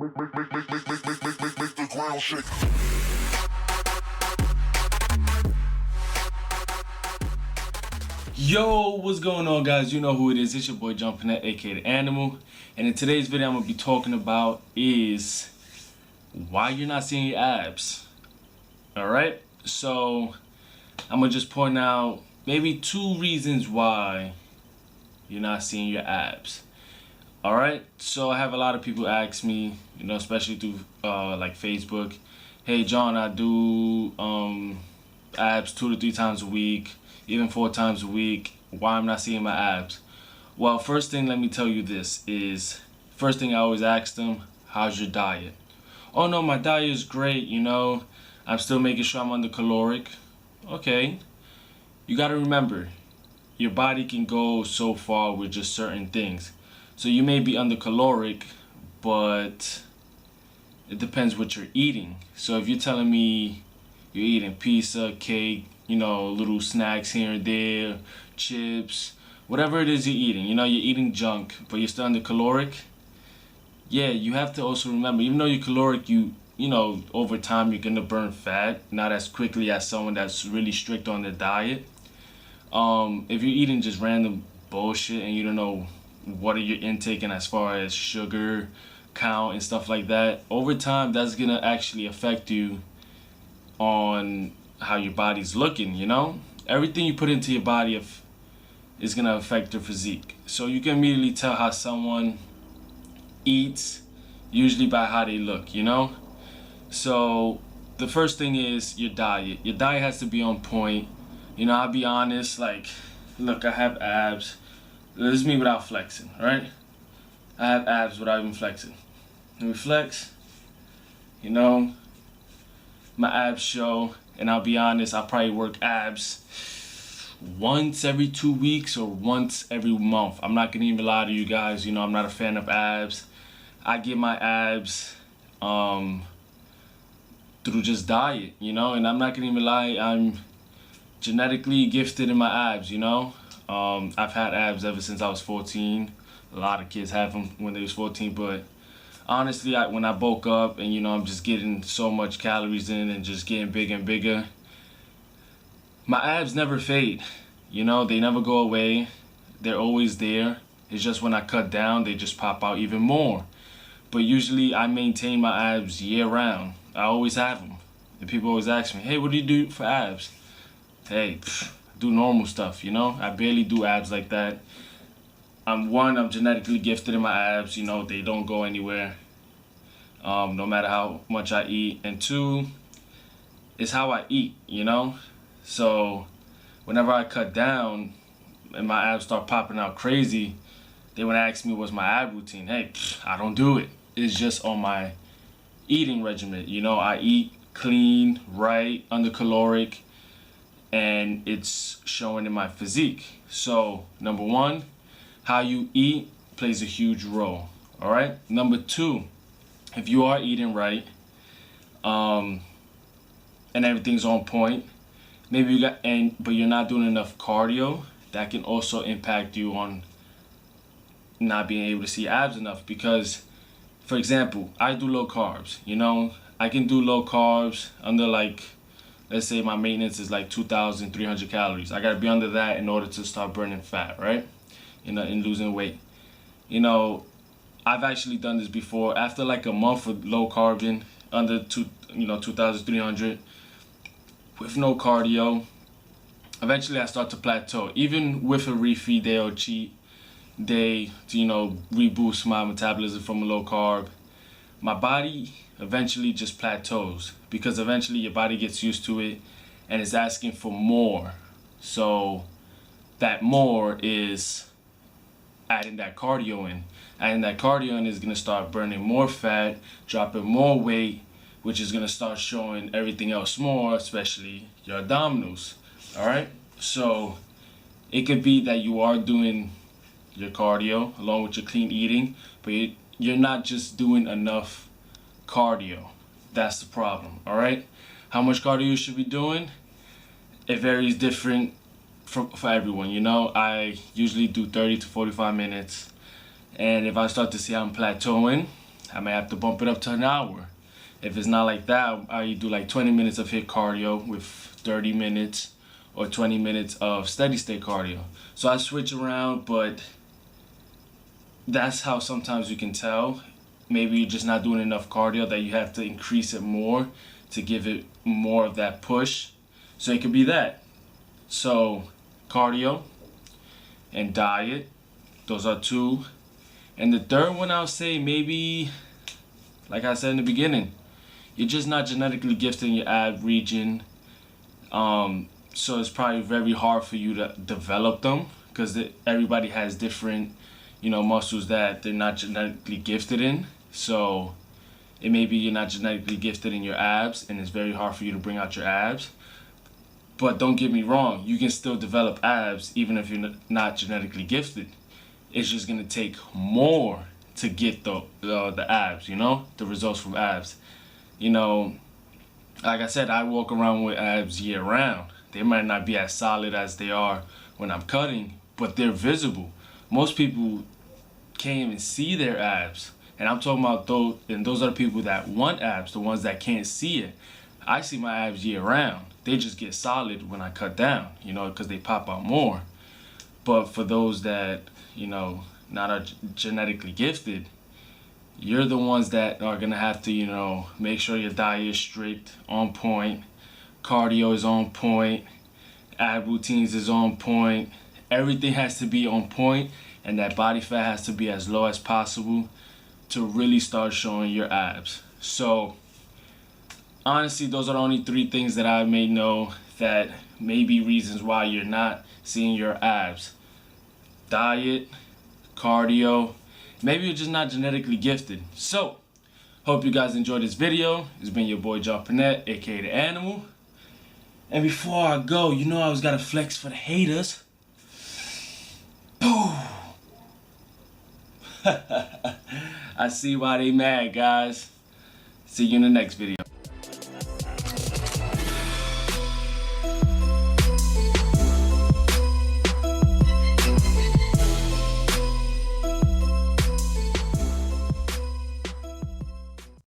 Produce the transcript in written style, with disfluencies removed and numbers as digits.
Make the ground shake. Yo, what's going on, guys? You know who it is. It's your boy Pinet, aka the Animal. And in today's video, I'm gonna be talking about is why you're not seeing your abs. Alright? So I'm gonna just point out maybe 2 reasons why you're not seeing your abs. Alright? So I have a lot of people ask me, you know, especially through like Facebook, hey John, I do abs 2 to 3 times a week, even 4 times a week. Why I'm not seeing my abs? Well, first thing, let me tell you this is, first thing I always ask them, how's your diet? Oh no, my diet is great, you know, I'm still making sure I'm under caloric. Okay, you got to remember, your body can go so far with just certain things. So you may be under caloric, but it depends what you're eating. So if you're telling me you're eating pizza, cake, you know, little snacks here and there, chips, whatever it is you're eating, you know, you're eating junk, but you're still under caloric. Yeah, you have to also remember, even though you're caloric, you know, over time you're gonna burn fat, not as quickly as someone that's really strict on their diet. If you're eating just random bullshit and you don't know what are you intaking as far as sugar count and stuff like that, over time that's gonna actually affect you on how your body's looking, you know? Everything you put into your body is gonna affect your physique. So you can immediately tell how someone eats, usually by how they look, you know? So the first thing is your diet. Your diet has to be on point. You know, I'll be honest, like, look, I have abs. This is me without flexing, right? I have abs without even flexing. Let me flex, you know, my abs show, and I'll be honest, I'll probably work abs once every 2 weeks or once every month. I'm not gonna even lie to you guys, you know, I'm not a fan of abs. I get my abs through just diet, you know, and I'm not gonna even lie, I'm genetically gifted in my abs, you know. I've had abs ever since I was 14. A lot of kids have them when they was 14, but honestly, when I bulk up and, you know, I'm just getting so much calories in and just getting bigger and bigger, my abs never fade, you know, they never go away. They're always there. It's just when I cut down, they just pop out even more. But usually I maintain my abs year round. I always have them. And people always ask me, hey, what do you do for abs? Hey, do normal stuff, you know? I barely do abs like that. I'm genetically gifted in my abs, you know, they don't go anywhere, no matter how much I eat. And 2, it's how I eat, you know? So whenever I cut down and my abs start popping out crazy, they would ask me what's my ab routine. Hey, I don't do it. It's just on my eating regimen. You know, I eat clean, right, under caloric, and it's showing in my physique. So number 1, how you eat plays a huge role. All right. Number 2, if you are eating right, and everything's on point, maybe but you're not doing enough cardio, that can also impact you on not being able to see abs enough. Because, for example, I do low carbs, you know, I can do low carbs under, like, let's say my maintenance is like 2,300 calories. I gotta be under that in order to start burning fat, right? You know, and losing weight. You know, I've actually done this before. After like a month of low carbing, under 2,300, with no cardio, eventually I start to plateau. Even with a refeed day or cheat day to, you know, reboost my metabolism from a low carb, my body eventually just plateaus, because eventually your body gets used to it and is asking for more. So that more is adding that cardio in. Adding that cardio in is going to start burning more fat, dropping more weight, which is going to start showing everything else more, especially your abdominals. All right? So it could be that you are doing your cardio along with your clean eating, but you're not just doing enough cardio. That's the problem. All right? How much cardio you should be doing? It varies different for everyone, you know. I usually do 30 to 45 minutes, and if I start to see I'm plateauing, I may have to bump it up to an hour. If it's not like that, I do like 20 minutes of HIIT cardio with 30 minutes or 20 minutes of steady state cardio. So I switch around, but that's how sometimes you can tell. Maybe you're just not doing enough cardio, that you have to increase it more to give it more of that push. So it could be that. So cardio and diet, those are two. And the third one, I'll say maybe, like I said in the beginning, you're just not genetically gifted in your ab region. So it's probably very hard for you to develop them, because everybody has different, muscles that they're not genetically gifted in. So it may be you're not genetically gifted in your abs, and it's very hard for you to bring out your abs. But don't get me wrong, you can still develop abs even if you're not genetically gifted. It's just gonna take more to get the abs, the results from abs. Like I said, I walk around with abs year round. They might not be as solid as they are when I'm cutting, but they're visible. Most people can't even see their abs. And I'm talking about those are the people that want abs, the ones that can't see it. I see my abs year round. They just get solid when I cut down, because they pop out more. But for those that, not are genetically gifted, you're the ones that are gonna have to, make sure your diet is strict, on point, cardio is on point, ab routines is on point. Everything has to be on point, and that body fat has to be as low as possible to really start showing your abs. So honestly, those are the only three things that I may know that may be reasons why you're not seeing your abs. Diet, cardio, maybe you're just not genetically gifted. So, hope you guys enjoyed this video. It's been your boy John Pinet, aka The Animal. And before I go, I always gotta flex for the haters. Boom! I see why they mad, guys. See you in the next video.